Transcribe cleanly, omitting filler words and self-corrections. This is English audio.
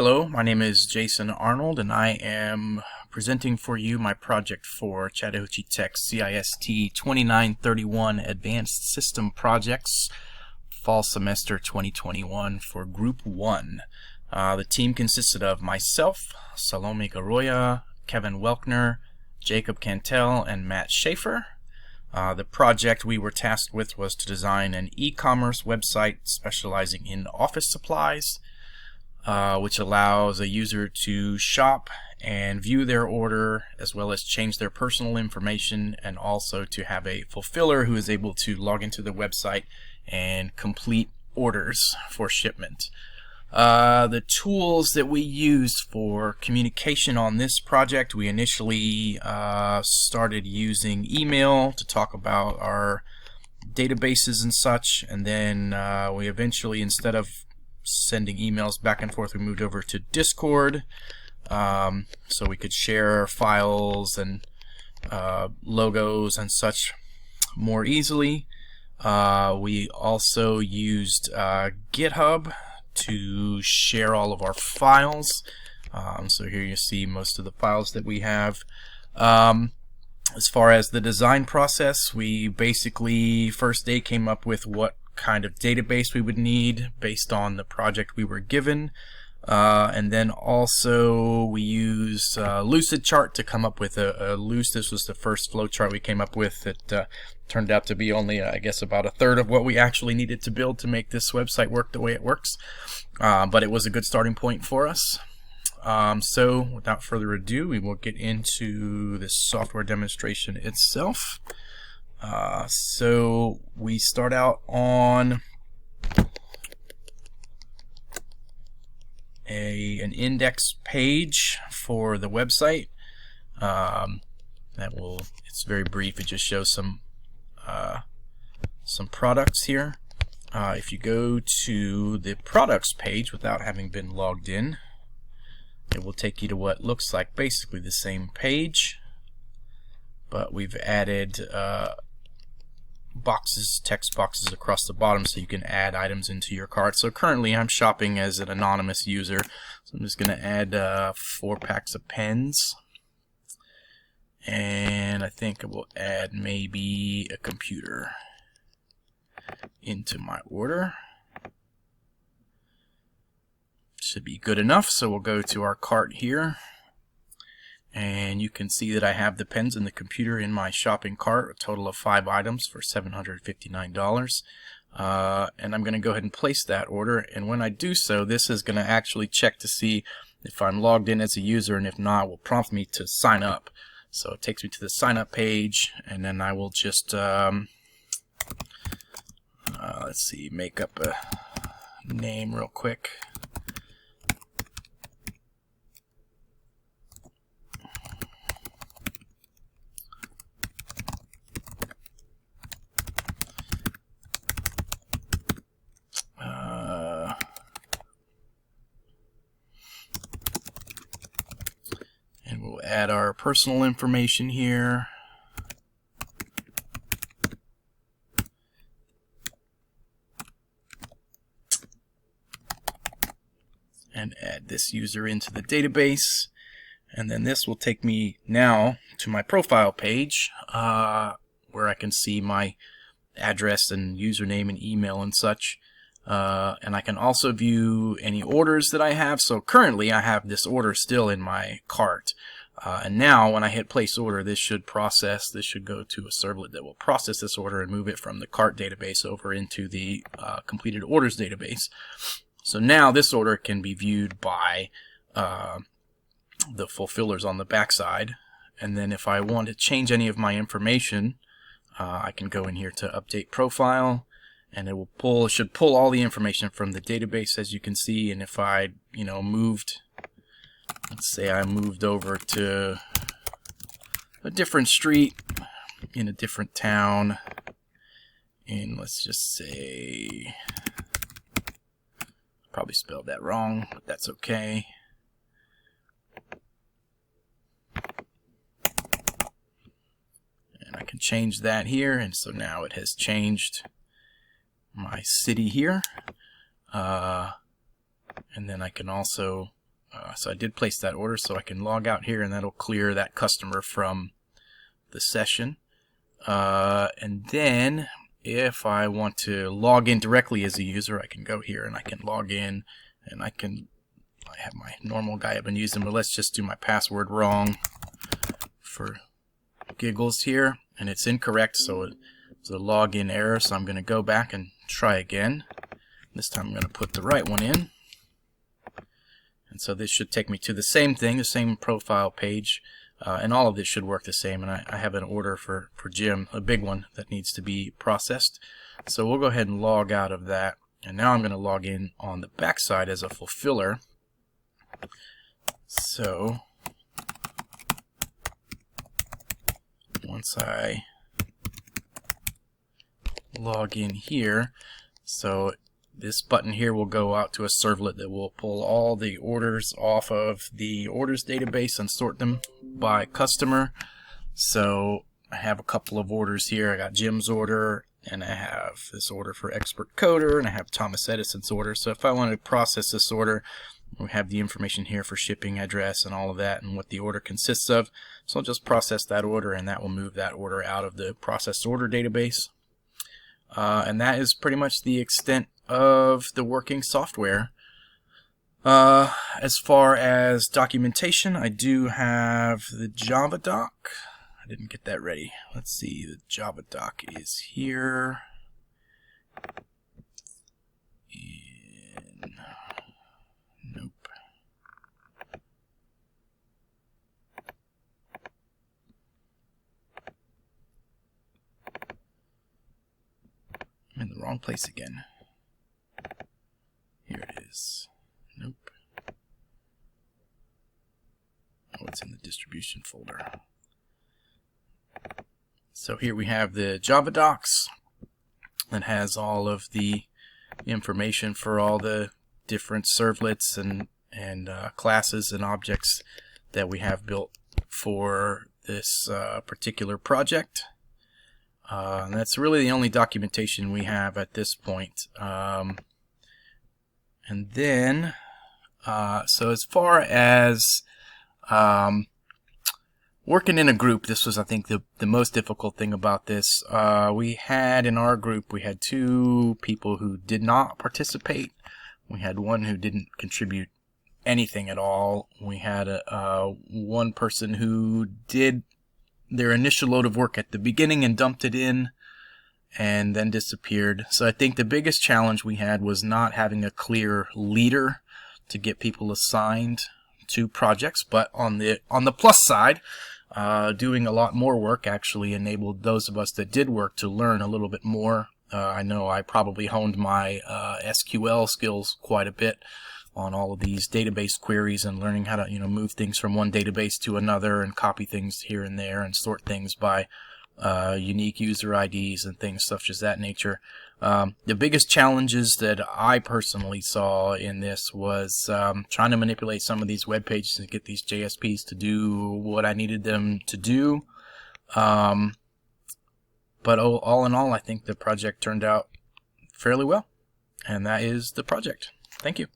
Hello, my name is Jason Arnold, and I am presenting for you my project for Chattahoochee Tech CIST 2931 Advanced System Projects Fall Semester 2021 for Group 1. The team consisted of myself, Salome Garoya, Kevin Welkner, Jacob Cantel, and Matt Schaefer. The project we were tasked with was to design an e-commerce website specializing in office supplies, which allows a user to shop and view their order, as well as change their personal information, and also to have a fulfiller who is able to log into the website and complete orders for shipment. The tools that we used for communication on this project, we initially started using email to talk about our databases and such, and then we eventually, instead of sending emails back and forth, we moved over to Discord, so we could share files and logos and such more easily. We also used GitHub to share all of our files. So here you see most of the files that we have. As far as the design process, we basically first day came up with what kind of database we would need based on the project we were given, and then also we used Lucidchart to come up with this was the first flowchart we came up with. It turned out to be only I guess about a third of what we actually needed to build to make this website work the way it works, but it was a good starting point for us. So without further ado, we will get into the software demonstration itself. So we start out on an index page for the website. It's very brief. It just shows some products here. If you go to the products page without having been logged in, it will take you to what looks like basically the same page, but we've added text boxes across the bottom so you can add items into your cart. So currently I'm shopping as an anonymous user, so I'm just going to add 4 packs of pens, and I think I will add maybe a computer into my order. Should be good enough. So we'll go to our cart here, and you can see that I have the pens and the computer in my shopping cart, a total of 5 items for $759. And I'm going to go ahead and place that order, and when I do so, this is going to actually check to see if I'm logged in as a user, and if not, it will prompt me to sign up. So it takes me to the sign up page, and then I will just let's see, make up a name real quick. And we'll add our personal information here. And add this user into the database. And then this will take me now to my profile page, where I can see my address and username and email and such. And I can also view any orders that I have. So currently I have this order still in my cart. And now when I hit place order, this should go to a servlet that will process this order and move it from the cart database over into the completed orders database. So now this order can be viewed by the fulfillers on the backside. And then if I want to change any of my information, I can go in here to update profile, and it should pull all the information from the database, as you can see. And if I let's say I moved over to a different street in a different town, and let's just say, probably spelled that wrong, but that's okay. And I can change that here, and so now it has changed my city here. And then I can also So I did place that order, so I can log out here and that'll clear that customer from the session. And then if I want to log in directly as a user, I can go here and I can log in, and I have my normal guy I've been using, but let's just do my password wrong for giggles here, and it's incorrect, so it's a login error. So I'm going to go back and try again. This time I'm going to put the right one in. And so this should take me to the same thing, the same profile page, and all of this should work the same. And I have an order for Jim, a big one that needs to be processed. So we'll go ahead and log out of that. And now I'm going to log in on the back side as a fulfiller. So once I log in here, so this button here will go out to a servlet that will pull all the orders off of the orders database and sort them by customer. So I have a couple of orders here. I got Jim's order, and I have this order for Expert Coder, and I have Thomas Edison's order. So if I wanted to process this order, we have the information here for shipping address and all of that and what the order consists of. So I'll just process that order, and that will move that order out of the processed order database. And that is pretty much the extent of the working software. As far as documentation, I do have the Java doc. I didn't get that ready. Let's see, the Java doc is here. Nope. I'm in the wrong place again. Here it is. Nope. Oh, it's in the distribution folder. So here we have the Java docs that has all of the information for all the different servlets and classes and objects that we have built for this particular project. And that's really the only documentation we have at this point. And then, so as far as working in a group, this was, I think, the most difficult thing about this. We had in our group, we had 2 people who did not participate. We had one who didn't contribute anything at all. We had one person who did their initial load of work at the beginning and dumped it in and then disappeared. So I think the biggest challenge we had was not having a clear leader to get people assigned to projects. But on the plus side, doing a lot more work actually enabled those of us that did work to learn a little bit more. I know I probably honed my SQL skills quite a bit on all of these database queries and learning how to move things from one database to another and copy things here and there and sort things by unique user IDs and things such as that nature. The biggest challenges that I personally saw in this was trying to manipulate some of these web pages and get these JSPs to do what I needed them to do. But all in all, I think the project turned out fairly well, and that is the project. Thank you.